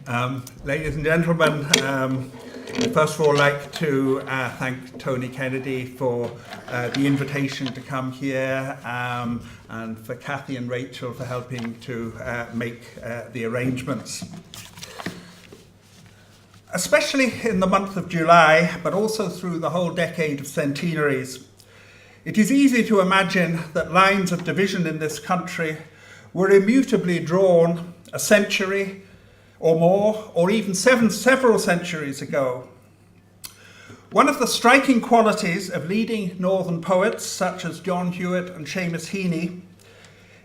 Ladies and gentlemen, I'd first of all like to thank Tony Kennedy for the invitation to come here, and for Kathy and Rachel for helping to make the arrangements. Especially in the month of July, but also through the whole decade of centenaries, it is easy to imagine that lines of division in this country were immutably drawn a century or more, or even several centuries ago. One of the striking qualities of leading northern poets such as John Hewitt and Seamus Heaney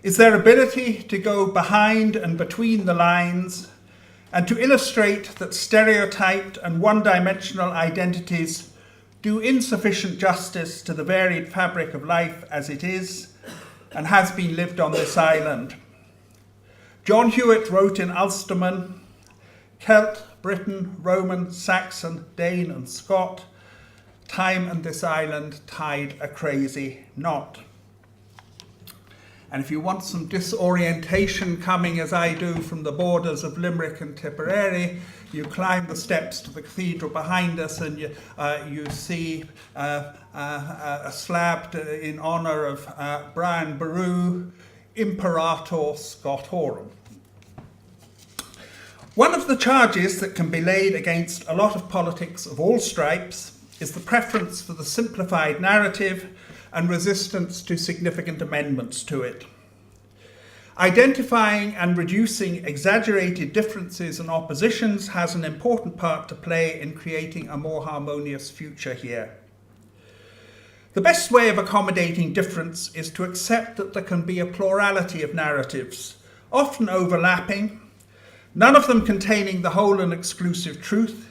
is their ability to go behind and between the lines and to illustrate that stereotyped and one-dimensional identities do insufficient justice to the varied fabric of life as it is and has been lived on this island. John Hewitt wrote in Ulsterman, Celt, Briton, Roman, Saxon, Dane and Scot, time and this island tied a crazy knot. And if you want some disorientation coming as I do from the borders of Limerick and Tipperary, you climb the steps to the cathedral behind us and you see a slab in honour of Brian Boru, Imperator Scotorum. One of the charges that can be laid against a lot of politics of all stripes is the preference for the simplified narrative and resistance to significant amendments to it. Identifying and reducing exaggerated differences and oppositions has an important part to play in creating a more harmonious future here. The best way of accommodating difference is to accept that there can be a plurality of narratives, often overlapping, none of them containing the whole and exclusive truth,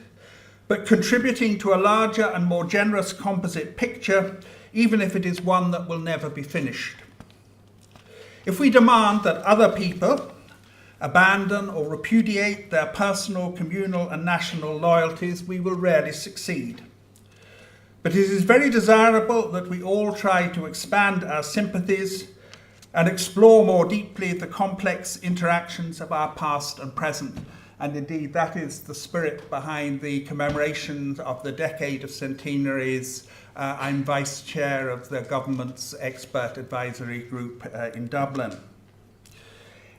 but contributing to a larger and more generous composite picture, even if it is one that will never be finished. If we demand that other people abandon or repudiate their personal, communal, and national loyalties, we will rarely succeed. But it is very desirable that we all try to expand our sympathies and explore more deeply the complex interactions of our past and present. And indeed, that is the spirit behind the commemoration of the decade of centenaries. I'm vice chair of the government's expert advisory group in Dublin.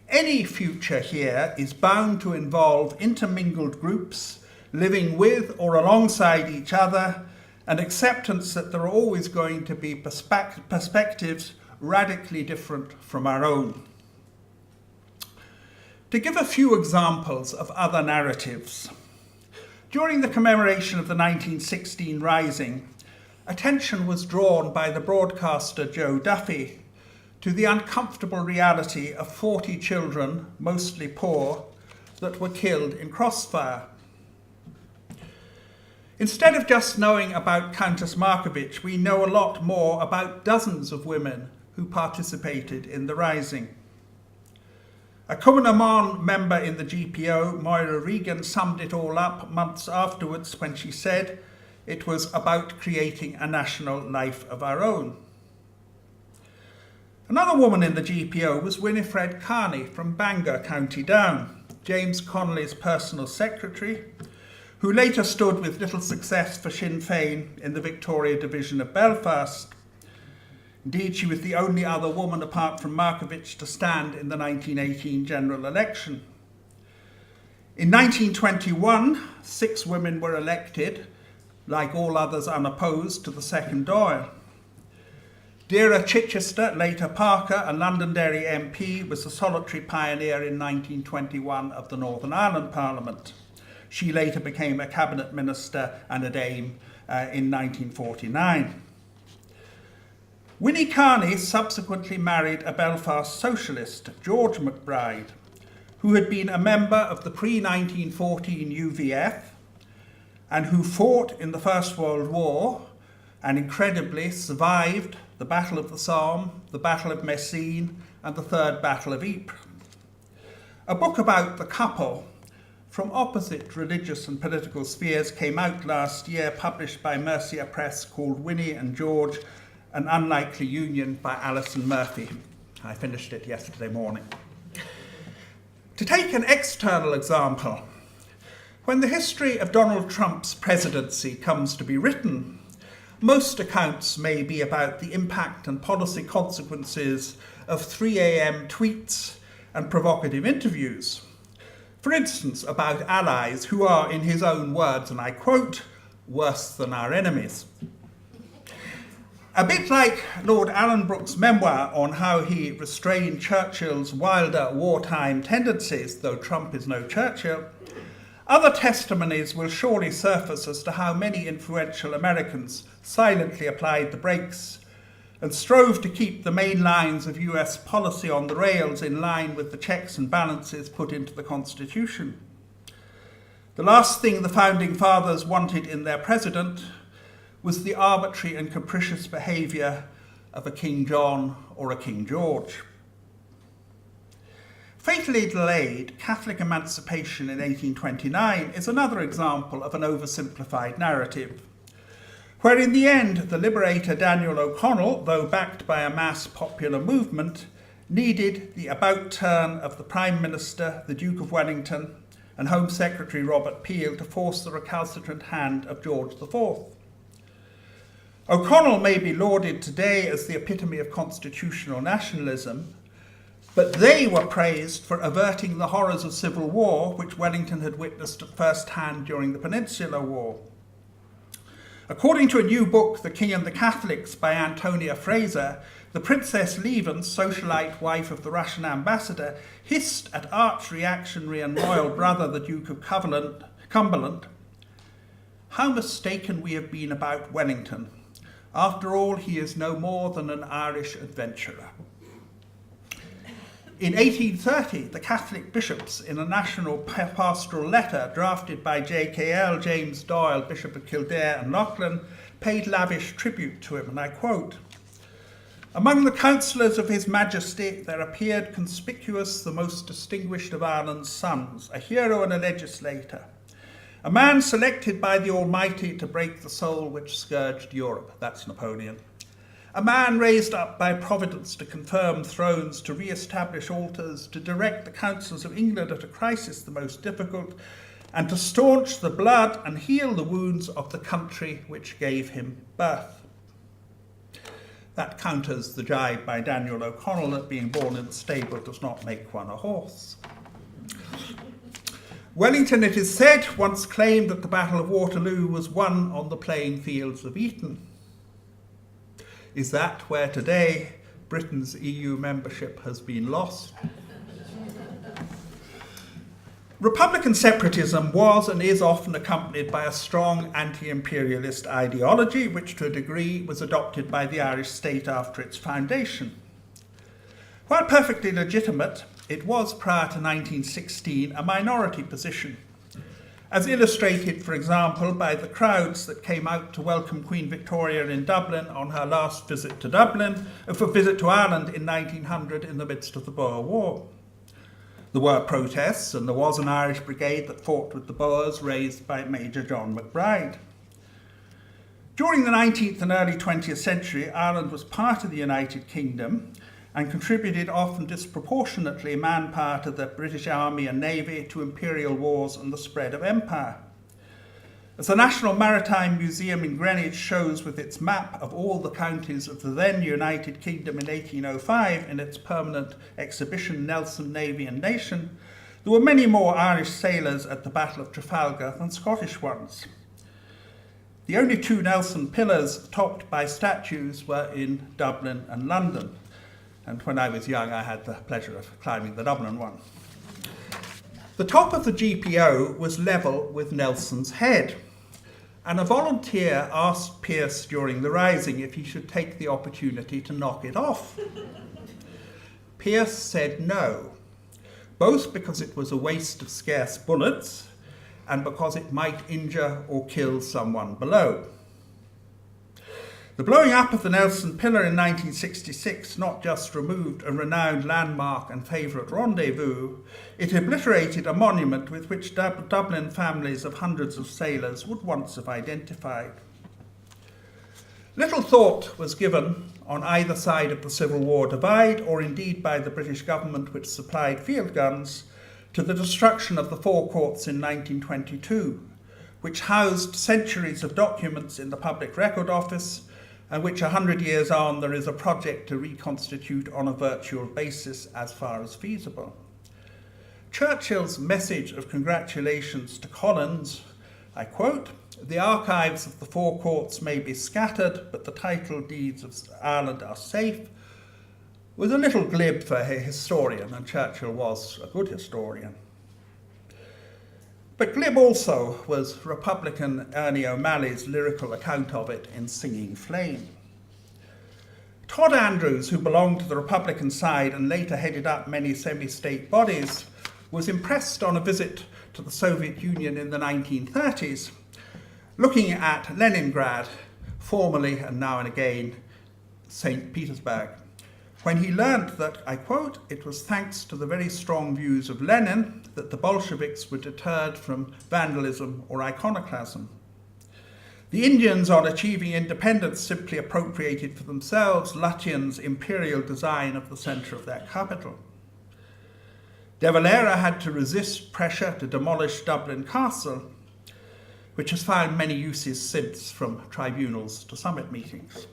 Any future here is bound to involve intermingled groups living with or alongside each other, and acceptance that there are always going to be perspectives radically different from our own. To give a few examples of other narratives, during the commemoration of the 1916 Rising, attention was drawn by the broadcaster Joe Duffy to the uncomfortable reality of 40 children, mostly poor, that were killed in crossfire. Instead of just knowing about Countess Markievicz, we know a lot more about dozens of women who participated in the Rising. A Cumann member in the GPO, Moira Regan, summed it all up months afterwards when she said it was about creating a national life of our own. Another woman in the GPO was Winifred Carney from Bangor, County Down, James Connolly's personal secretary, who later stood with little success for Sinn Féin in the Victoria Division of Belfast. Indeed, she was the only other woman apart from Markievicz to stand in the 1918 general election. In 1921, 6 women were elected, like all others unopposed, to the second Dáil. Deirdre Chichester, later Parker, a Londonderry MP, was a solitary pioneer in 1921 of the Northern Ireland Parliament. She later became a cabinet minister and a Dáil in 1949. Winnie Carney subsequently married a Belfast socialist, George McBride, who had been a member of the pre-1914 UVF and who fought in the First World War and incredibly survived the Battle of the Somme, the Battle of Messines, and the Third Battle of Ypres. A book about the couple from opposite religious and political spheres came out last year, published by Mercia Press, called Winnie and George, An Unlikely Union by Alison Murphy. I finished it yesterday morning. To take an external example, When the history of Donald Trump's presidency comes to be written, most accounts may be about the impact and policy consequences of 3 a.m. tweets and provocative interviews. For instance, about allies who are, in his own words, and I quote, worse than our enemies. A bit like Lord Alan Brooke's memoir on how he restrained Churchill's wilder wartime tendencies, though Trump is no Churchill, other testimonies will surely surface as to how many influential Americans silently applied the brakes and strove to keep the main lines of US policy on the rails in line with the checks and balances put into the Constitution. The last thing the Founding Fathers wanted in their president was the arbitrary and capricious behaviour of a King John or a King George. Fatally delayed Catholic emancipation in 1829 is another example of an oversimplified narrative, where in the end the liberator Daniel O'Connell, though backed by a mass popular movement, needed the about turn of the Prime Minister, the Duke of Wellington, and Home Secretary Robert Peel to force the recalcitrant hand of George IV. O'Connell may be lauded today as the epitome of constitutional nationalism, but they were praised for averting the horrors of civil war, which Wellington had witnessed at first hand during the Peninsular War. According to a new book, The King and the Catholics, by Antonia Fraser, the Princess Lieven, socialite wife of the Russian ambassador, hissed at arch-reactionary and royal brother, the Duke of Cumberland, "How mistaken we have been about Wellington. After all, he is no more than an Irish adventurer." In 1830, the Catholic bishops, in a national pastoral letter drafted by JKL, James Doyle, Bishop of Kildare and Loughlin, paid lavish tribute to him, and I quote, "Among the councillors of His Majesty there appeared conspicuous the most distinguished of Ireland's sons, a hero and a legislator, a man selected by the Almighty to break the soul which scourged Europe." That's Napoleon. "A man raised up by Providence to confirm thrones, to re-establish altars, to direct the councils of England at a crisis the most difficult, and to staunch the blood and heal the wounds of the country which gave him birth." That counters the jibe by Daniel O'Connell that being born in the stable does not make one a horse. Wellington, it is said, once claimed that the Battle of Waterloo was won on the playing fields of Eton. Is that where today Britain's EU membership has been lost? Republican separatism was and is often accompanied by a strong anti-imperialist ideology, which to a degree was adopted by the Irish state after its foundation. While perfectly legitimate, it was prior to 1916 a minority position, as illustrated, for example, by the crowds that came out to welcome Queen Victoria in Dublin on her last visit to Ireland in 1900 in the midst of the Boer War. There were protests, and there was an Irish brigade that fought with the Boers, raised by Major John McBride. During the 19th and early 20th century, Ireland was part of the United Kingdom and contributed often disproportionately manpower to the British Army and Navy, to imperial wars and the spread of empire. As the National Maritime Museum in Greenwich shows with its map of all the counties of the then United Kingdom in 1805 in its permanent exhibition Nelson, Navy and Nation, there were many more Irish sailors at the Battle of Trafalgar than Scottish ones. The only two Nelson pillars topped by statues were in Dublin and London. And when I was young, I had the pleasure of climbing the Dublin one. The top of the GPO was level with Nelson's head, and a volunteer asked Pearse during the rising if he should take the opportunity to knock it off. Pearse said no, both because it was a waste of scarce bullets and because it might injure or kill someone below. The blowing up of the Nelson Pillar in 1966 not just removed a renowned landmark and favourite rendezvous, it obliterated a monument with which Dublin families of hundreds of sailors would once have identified. Little thought was given on either side of the Civil War divide, or indeed by the British government which supplied field guns, to the destruction of the Four Courts in 1922, which housed centuries of documents in the Public Record Office, and which 100 years on there is a project to reconstitute on a virtual basis as far as feasible. Churchill's message of congratulations to Collins, I quote, "The archives of the Four Courts may be scattered, but the title deeds of Ireland are safe," was a little glib for a historian, and Churchill was a good historian. But glib also was Republican Ernie O'Malley's lyrical account of it in Singing Flame. Todd Andrews, who belonged to the Republican side and later headed up many semi-state bodies, was impressed on a visit to the Soviet Union in the 1930s, looking at Leningrad, formerly and now and again St. Petersburg, when he learnt that, I quote, "It was thanks to the very strong views of Lenin that the Bolsheviks were deterred from vandalism or iconoclasm. The Indians, on achieving independence, simply appropriated for themselves Lutyens' imperial design of the centre of their capital. De Valera had to resist pressure to demolish Dublin Castle, which has found many uses since, from tribunals to summit meetings.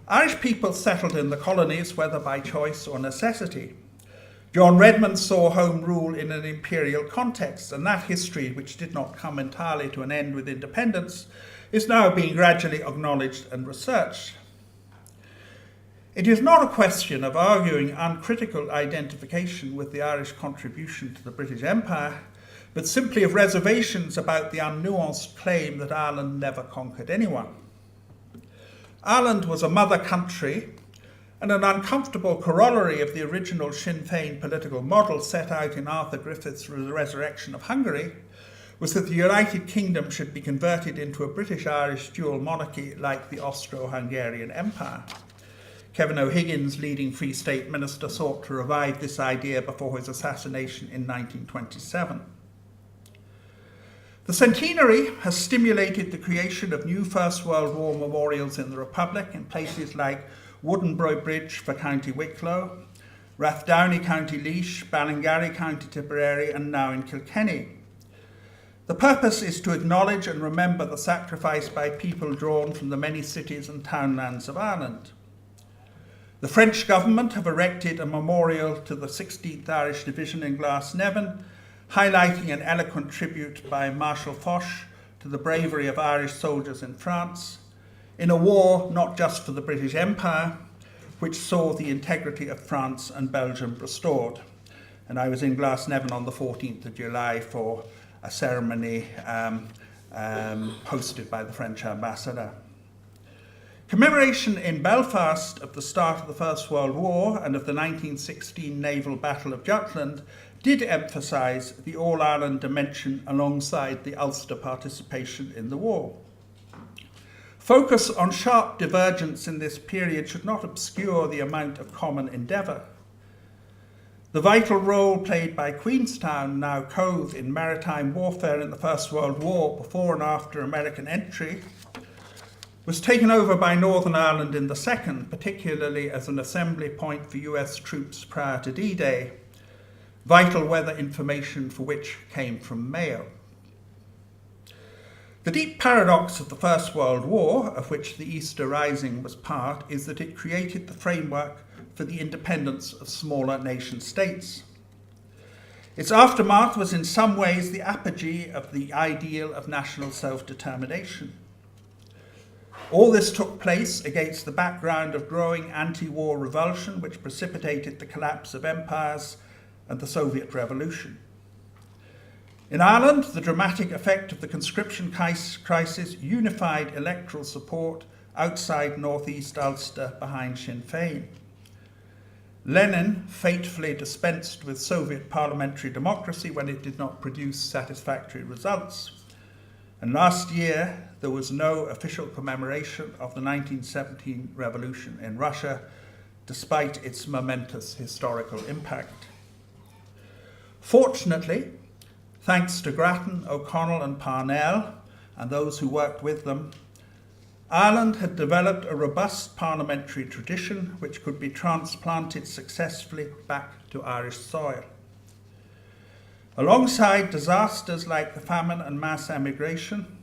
Irish people settled in the colonies, whether by choice or necessity. John Redmond saw Home Rule in an imperial context, and that history, which did not come entirely to an end with independence, is now being gradually acknowledged and researched. It is not a question of arguing uncritical identification with the Irish contribution to the British Empire, but simply of reservations about the unnuanced claim that Ireland never conquered anyone. Ireland was a mother country, and an uncomfortable corollary of the original Sinn Féin political model set out in Arthur Griffith's The Resurrection of Hungary was that the United Kingdom should be converted into a British-Irish dual monarchy like the Austro-Hungarian Empire. Kevin O'Higgins, leading Free State minister, sought to revive this idea before his assassination in 1927. The centenary has stimulated the creation of new First World War memorials in the Republic in places like Woodenborough Bridge for County Wicklow, Rathdowney, County Laois, Ballingarry, County Tipperary, and now in Kilkenny. The purpose is to acknowledge and remember the sacrifice by people drawn from the many cities and townlands of Ireland. The French government have erected a memorial to the 16th Irish Division in Glasnevin, highlighting an eloquent tribute by Marshal Foch to the bravery of Irish soldiers in France, in a war not just for the British Empire, which saw the integrity of France and Belgium restored. And I was in Glasnevin on the 14th of July for a ceremony hosted by the French ambassador. Commemoration in Belfast of the start of the First World War and of the 1916 naval battle of Jutland did emphasise the All-Ireland dimension alongside the Ulster participation in the war. Focus on sharp divergence in this period should not obscure the amount of common endeavour. The vital role played by Queenstown, now Cove, in maritime warfare in the First World War before and after American entry was taken over by Northern Ireland in the Second, particularly as an assembly point for US troops prior to D-Day, vital weather information for which came from Mayo. The deep paradox of the First World War, of which the Easter Rising was part, is that it created the framework for the independence of smaller nation states. Its aftermath was in some ways the apogee of the ideal of national self-determination. All this took place against the background of growing anti-war revulsion, which precipitated the collapse of empires and the Soviet Revolution. In Ireland, the dramatic effect of the conscription crisis unified electoral support outside northeast Ulster behind Sinn Féin. Lenin fatefully dispensed with Soviet parliamentary democracy when it did not produce satisfactory results. And last year, there was no official commemoration of the 1917 revolution in Russia, despite its momentous historical impact. Fortunately, thanks to Grattan, O'Connell and Parnell, and those who worked with them, Ireland had developed a robust parliamentary tradition which could be transplanted successfully back to Irish soil. Alongside disasters like the famine and mass emigration,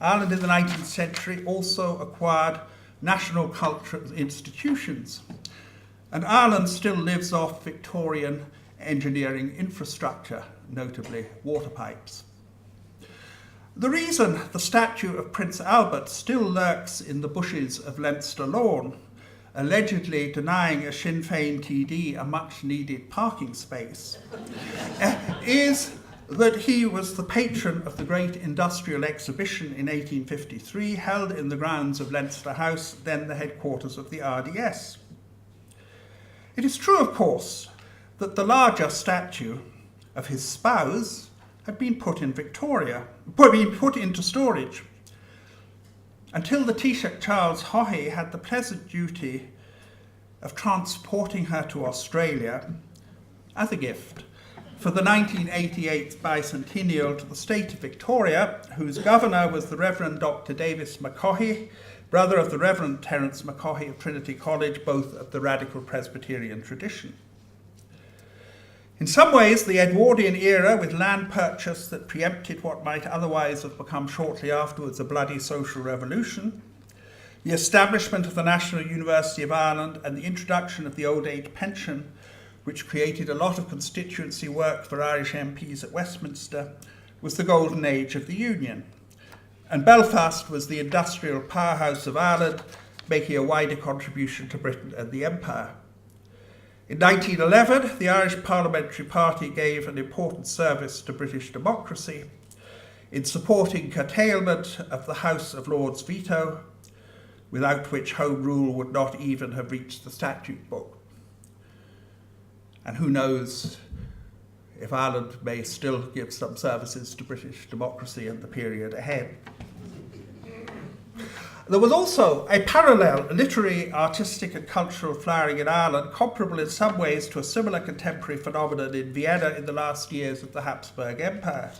Ireland in the 19th century also acquired national cultural institutions, and Ireland still lives off Victorian engineering infrastructure, notably water pipes. The reason the statue of Prince Albert still lurks in the bushes of Leinster Lawn, allegedly denying a Sinn Féin TD a much-needed parking space, is that he was the patron of the great industrial exhibition in 1853 held in the grounds of Leinster House, then the headquarters of the RDS. It is true, of course, that the larger statue of his spouse had been put into storage, until the Taoiseach Charles Haughey had the pleasant duty of transporting her to Australia as a gift for the 1988 bicentennial to the state of Victoria, whose governor was the Reverend Dr. Davis McCaughey, brother of the Reverend Terence McCaughey of Trinity College, both of the radical Presbyterian tradition. In some ways, the Edwardian era, with land purchase that preempted what might otherwise have become shortly afterwards a bloody social revolution, the establishment of the National University of Ireland and the introduction of the old age pension, which created a lot of constituency work for Irish MPs at Westminster, was the golden age of the Union. And Belfast was the industrial powerhouse of Ireland, making a wider contribution to Britain and the Empire. In 1911, the Irish Parliamentary Party gave an important service to British democracy in supporting curtailment of the House of Lords veto, without which Home Rule would not even have reached the statute book. And who knows if Ireland may still give some services to British democracy in the period ahead. There was also a parallel literary, artistic and cultural flowering in Ireland, comparable in some ways to a similar contemporary phenomenon in Vienna in the last years of the Habsburg Empire.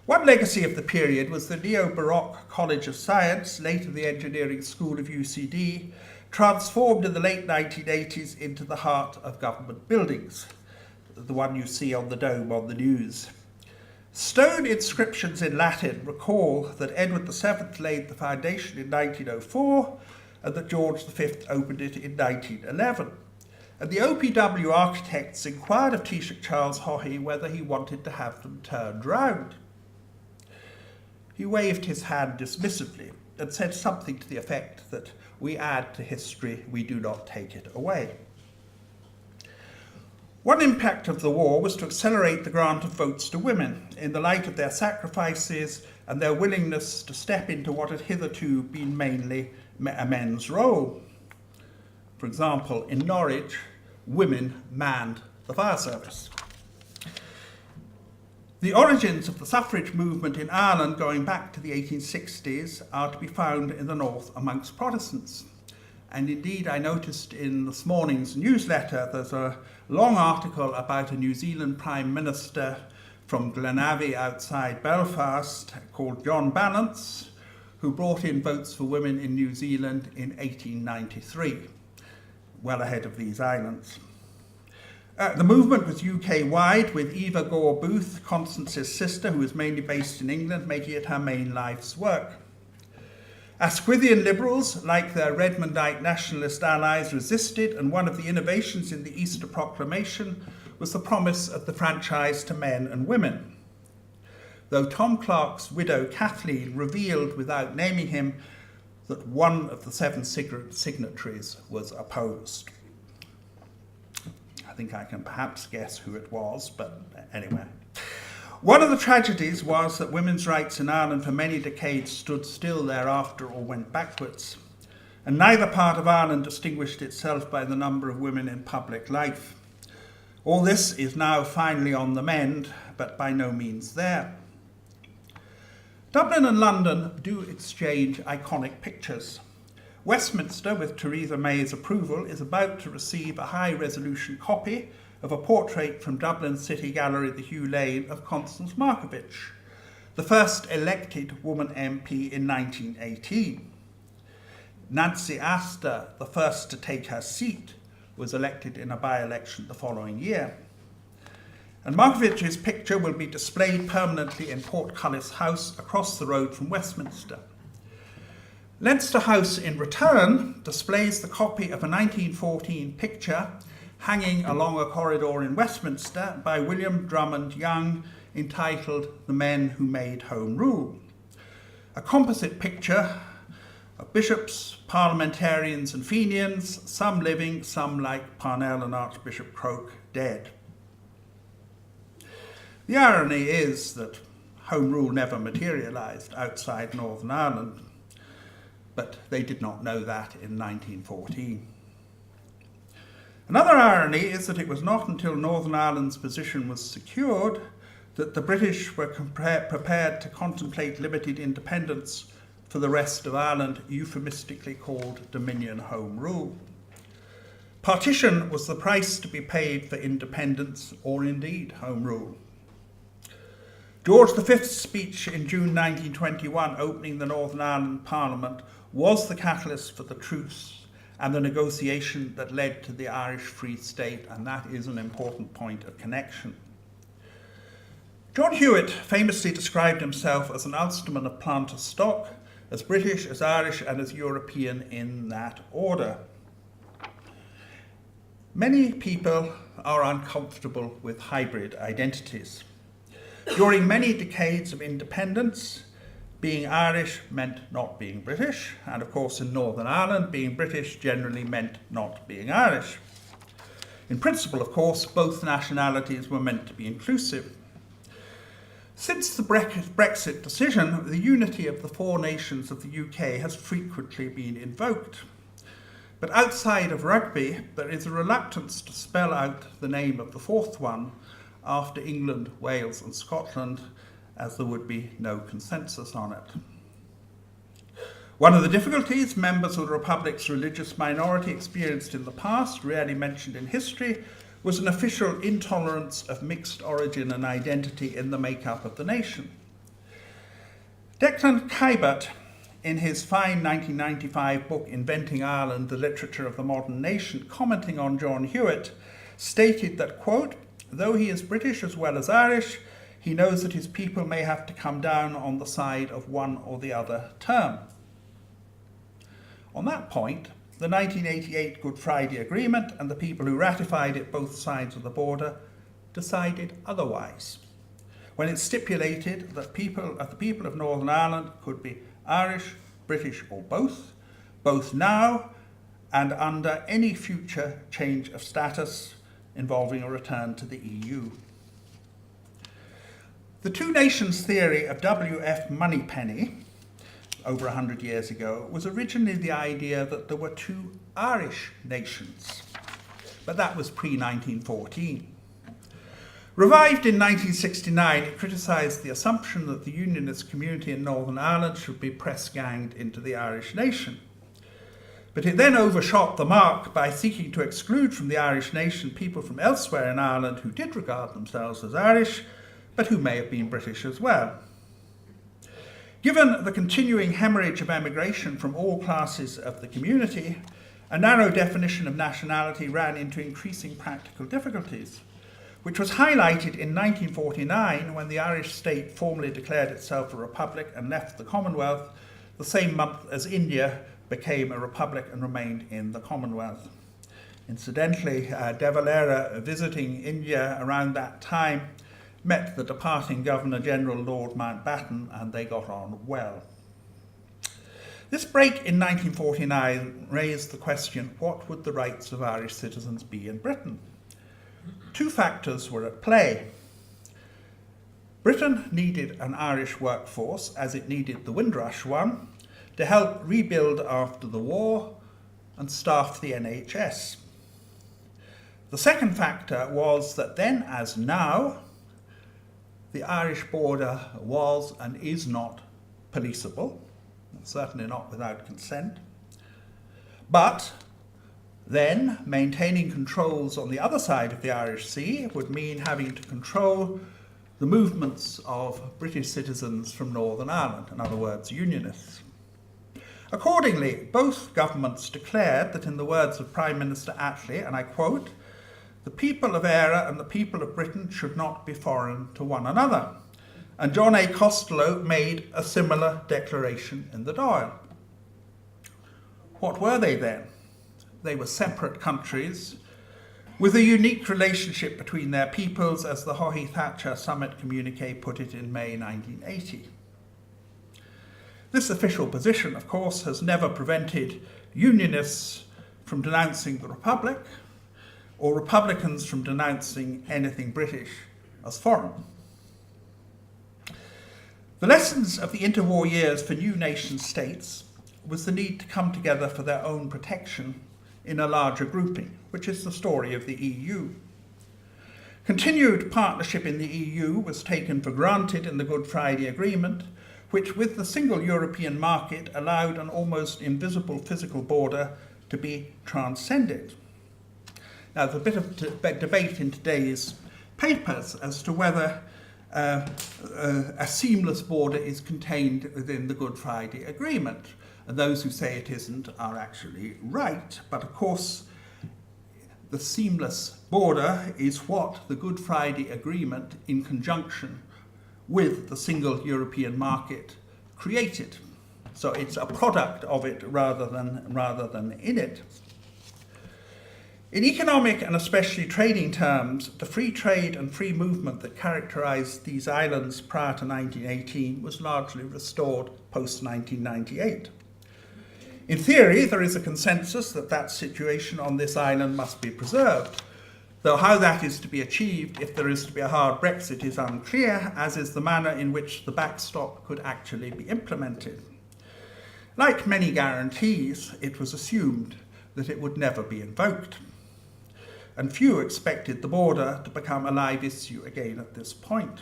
One legacy of the period was the Neo-Baroque College of Science, later the Engineering School of UCD, transformed in the late 1980s into the heart of government buildings, the one you see on the dome on the news. Stone inscriptions in Latin recall that Edward VII laid the foundation in 1904 and that George V opened it in 1911. And the OPW architects inquired of Taoiseach Charles Haughey whether he wanted to have them turned round. He waved his hand dismissively and said something to the effect that we add to history, we do not take it away. One impact of the war was to accelerate the grant of votes to women in the light of their sacrifices and their willingness to step into what had hitherto been mainly a men's role. For example, in Norwich, women manned the fire service. The origins of the suffrage movement in Ireland going back to the 1860s are to be found in the north amongst Protestants. And indeed, I noticed in this morning's newsletter, there's a long article about a New Zealand Prime Minister from Glenavi outside Belfast called John Balance, who brought in votes for women in New Zealand in 1893, well ahead of these islands. The movement was UK-wide, with Eva Gore Booth, Constance's sister, who was mainly based in England, making it her main life's work. Asquithian liberals, like their Redmondite nationalist allies, resisted, and one of the innovations in the Easter Proclamation was the promise of the franchise to men and women. Though Tom Clark's widow Kathleen revealed, without naming him, that one of the 7 signatories was opposed. I think I can perhaps guess who it was, but anyway. One of the tragedies was that women's rights in Ireland for many decades stood still thereafter or went backwards, and neither part of Ireland distinguished itself by the number of women in public life. All this is now finally on the mend, but by no means there. Dublin and London do exchange iconic pictures. Westminster, with Theresa May's approval, is about to receive a high-resolution copy of a portrait from Dublin City Gallery, the Hugh Lane, of Constance Markievicz, the first elected woman MP in 1918. Nancy Astor, the first to take her seat, was elected in a by-election the following year. And Markovich's picture will be displayed permanently in Portcullis House across the road from Westminster. Leinster House, in return, displays the copy of a 1914 picture hanging along a corridor in Westminster by William Drummond Young, entitled The Men Who Made Home Rule. A composite picture of bishops, parliamentarians and Fenians, some living, some like Parnell and Archbishop Croke, dead. The irony is that Home Rule never materialised outside Northern Ireland, but they did not know that in 1914. Another irony is that it was not until Northern Ireland's position was secured that the British were prepared to contemplate limited independence for the rest of Ireland, euphemistically called Dominion Home Rule. Partition was the price to be paid for independence, or indeed Home Rule. George V's speech in June 1921, opening the Northern Ireland Parliament, was the catalyst for the truce and the negotiation that led to the Irish Free State, and that is an important point of connection. John Hewitt famously described himself as an Ulsterman of planter stock, as British, as Irish, and as European in that order. Many people are uncomfortable with hybrid identities. During many decades of independence, being Irish meant not being British, and of course in Northern Ireland, being British generally meant not being Irish. In principle, of course, both nationalities were meant to be inclusive. Since the Brexit decision, the unity of the four nations of the UK has frequently been invoked. But outside of rugby, there is a reluctance to spell out the name of the fourth one after England, Wales and Scotland, as there would be no consensus on it. One of the difficulties members of the Republic's religious minority experienced in the past, rarely mentioned in history, was an official intolerance of mixed origin and identity in the makeup of the nation. Declan Kybert, in his fine 1995 book Inventing Ireland, The Literature of the Modern Nation, commenting on John Hewitt, stated that, quote, "Though he is British as well as Irish, he knows that his people may have to come down on the side of one or the other term." On that point, the 1988 Good Friday Agreement and the people who ratified it both sides of the border decided otherwise, when it stipulated that the people of Northern Ireland could be Irish, British or both now and under any future change of status involving a return to the EU. The two nations theory of W.F. Moneypenny, over 100 years ago, was originally the idea that there were two Irish nations, but that was pre-1914. Revived in 1969, it criticised the assumption that the Unionist community in Northern Ireland should be press-ganged into the Irish nation. But it then overshot the mark by seeking to exclude from the Irish nation people from elsewhere in Ireland who did regard themselves as Irish, but who may have been British as well. Given the continuing hemorrhage of emigration from all classes of the community, a narrow definition of nationality ran into increasing practical difficulties, which was highlighted in 1949 when the Irish state formally declared itself a republic and left the Commonwealth, the same month as India became a republic and remained in the Commonwealth. Incidentally, De Valera, visiting India around that time, met the departing Governor-General Lord Mountbatten, and they got on well. This break in 1949 raised the question, what would the rights of Irish citizens be in Britain? Two factors were at play. Britain needed an Irish workforce, as it needed the Windrush one, to help rebuild after the war and staff the NHS. The second factor was that then, as now, the Irish border was and is not policeable, certainly not without consent. But then maintaining controls on the other side of the Irish Sea would mean having to control the movements of British citizens from Northern Ireland, in other words, Unionists. Accordingly, both governments declared that, in the words of Prime Minister Attlee, and I quote, "The people of Eire and the people of Britain should not be foreign to one another." And John A. Costello made a similar declaration in the Dáil. What were they then? They were separate countries with a unique relationship between their peoples, as the Haughey-Thatcher summit communique put it in May 1980. This official position, of course, has never prevented Unionists from denouncing the Republic, or Republicans from denouncing anything British as foreign. The lessons of the interwar years for new nation states was the need to come together for their own protection in a larger grouping, which is the story of the EU. Continued partnership in the EU was taken for granted in the Good Friday Agreement, which, with the single European market, allowed an almost invisible physical border to be transcended. Now, there's a bit of debate in today's papers as to whether a seamless border is contained within the Good Friday Agreement. And those who say it isn't are actually right. But of course, the seamless border is what the Good Friday Agreement, in conjunction with the single European market, created. So it's a product of it rather than in it. In economic and especially trading terms, the free trade and free movement that characterised these islands prior to 1918 was largely restored post-1998. In theory, there is a consensus that that situation on this island must be preserved, though how that is to be achieved if there is to be a hard Brexit is unclear, as is the manner in which the backstop could actually be implemented. Like many guarantees, it was assumed that it would never be invoked, and few expected the border to become a live issue again at this point.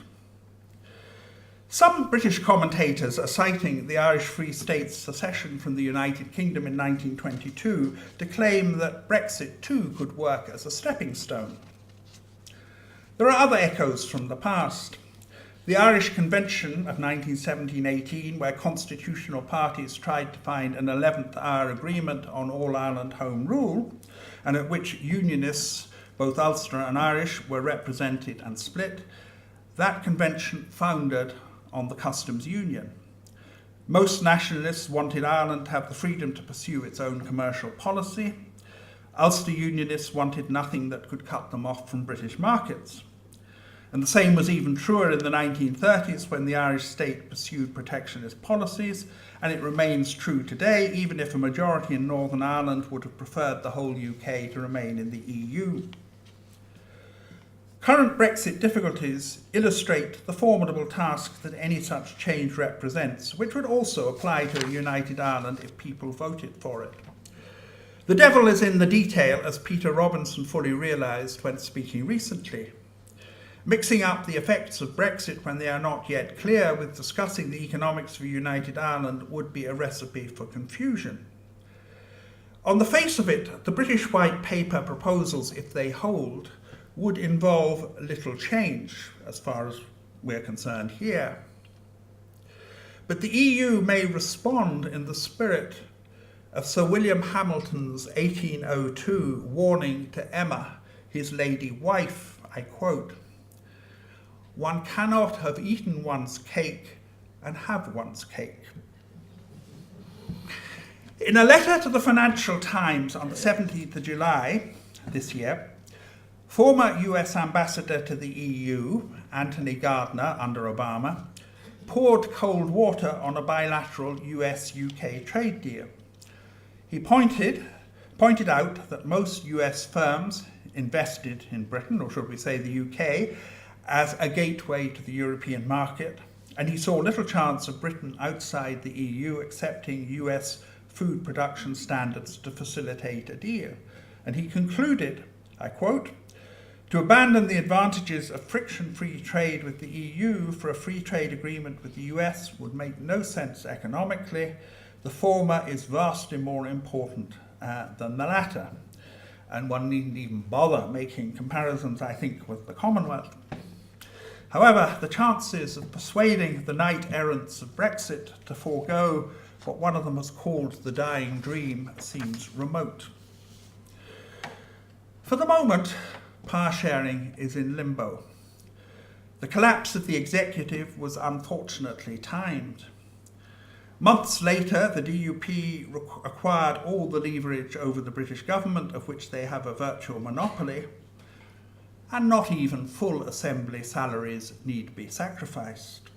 Some British commentators are citing the Irish Free State's secession from the United Kingdom in 1922 to claim that Brexit too could work as a stepping stone. There are other echoes from the past. The Irish Convention of 1917-18, where constitutional parties tried to find an 11th hour agreement on all-Ireland Home Rule, and at which Unionists, both Ulster and Irish, were represented and split, that convention foundered on the customs union. Most nationalists wanted Ireland to have the freedom to pursue its own commercial policy. Ulster Unionists wanted nothing that could cut them off from British markets. And the same was even truer in the 1930s, when the Irish state pursued protectionist policies, and it remains true today, even if a majority in Northern Ireland would have preferred the whole UK to remain in the EU. Current Brexit difficulties illustrate the formidable task that any such change represents, which would also apply to a united Ireland if people voted for it. The devil is in the detail, as Peter Robinson fully realised when speaking recently. Mixing up the effects of Brexit when they are not yet clear with discussing the economics of a united Ireland would be a recipe for confusion. On the face of it, the British White Paper proposals, if they hold, would involve little change, as far as we're concerned here. But the EU may respond in the spirit of Sir William Hamilton's 1802 warning to Emma, his lady wife, I quote, "One cannot have eaten one's cake and have one's cake." In a letter to the Financial Times on the 17th of July this year, former US Ambassador to the EU, Anthony Gardner, under Obama, poured cold water on a bilateral US-UK trade deal. He pointed out that most US firms invested in Britain, or should we say the UK, as a gateway to the European market, and he saw little chance of Britain outside the EU accepting US food production standards to facilitate a deal. And he concluded, I quote, "To abandon the advantages of friction-free trade with the EU for a free trade agreement with the US would make no sense economically. The former is vastly more important than the latter." And one needn't even bother making comparisons, I think, with the Commonwealth. However, the chances of persuading the knight-errants of Brexit to forego what one of them has called the dying dream seems remote. For the moment, power sharing is in limbo. The collapse of the executive was unfortunately timed. Months later, the DUP acquired all the leverage over the British government, of which they have a virtual monopoly, and not even full assembly salaries need be sacrificed.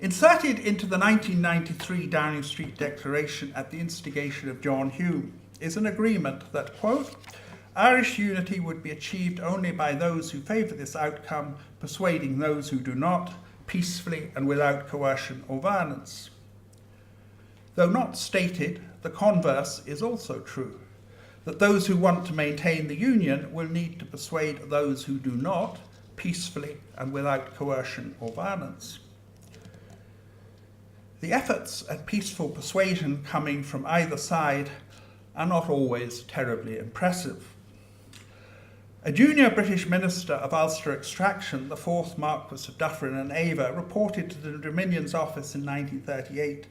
Inserted into the 1993 Downing Street Declaration at the instigation of John Hume is an agreement that, quote, Irish unity would be achieved only by those who favour this outcome, persuading those who do not, peacefully and without coercion or violence. Though not stated, the converse is also true, that those who want to maintain the union will need to persuade those who do not, peacefully and without coercion or violence. The efforts at peaceful persuasion coming from either side are not always terribly impressive. A junior British minister of Ulster extraction, the fourth Marquess of Dufferin and Ava, reported to the Dominion's office in 1938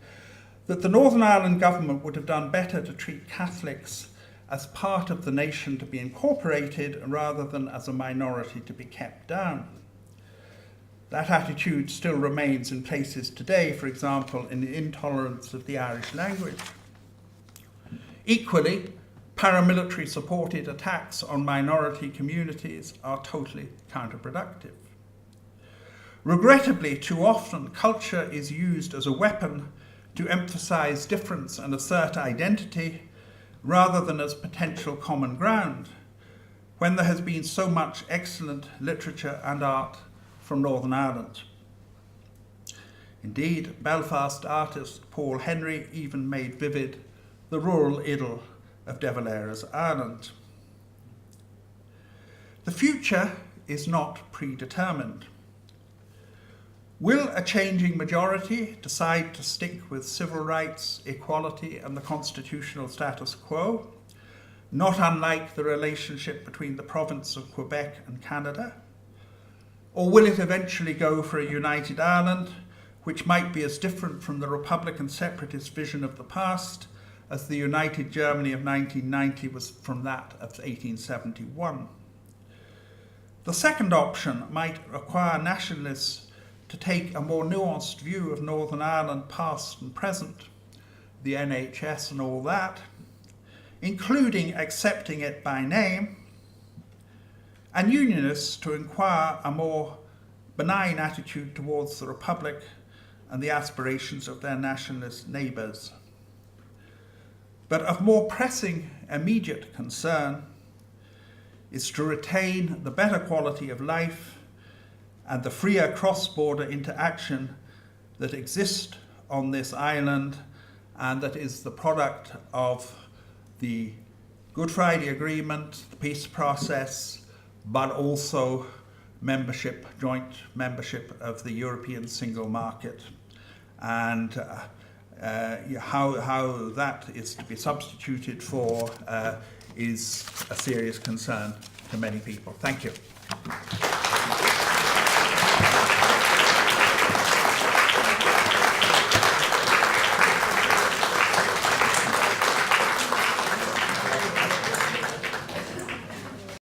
that the Northern Ireland government would have done better to treat Catholics as part of the nation to be incorporated rather than as a minority to be kept down. That attitude still remains in places today, for example, in the intolerance of the Irish language. Equally, paramilitary-supported attacks on minority communities are totally counterproductive. Regrettably, too often, culture is used as a weapon to emphasize difference and assert identity rather than as potential common ground, when there has been so much excellent literature and art from Northern Ireland. Indeed, Belfast artist Paul Henry even made vivid the rural idyll of De Valera's Ireland. The future is not predetermined. Will a changing majority decide to stick with civil rights, equality, and the constitutional status quo, not unlike the relationship between the province of Quebec and Canada? Or will it eventually go for a united Ireland, which might be as different from the Republican separatist vision of the past as the united Germany of 1990 was from that of 1871? The second option might require nationalists to take a more nuanced view of Northern Ireland past and present, the NHS and all that, including accepting it by name, and unionists to inquire a more benign attitude towards the Republic and the aspirations of their nationalist neighbours. But of more pressing, immediate concern is to retain the better quality of life and the freer cross-border interaction that exist on this island and that is the product of the Good Friday Agreement, the peace process, but also joint membership of the European single market. And how that is to be substituted for is a serious concern to many people. Thank you.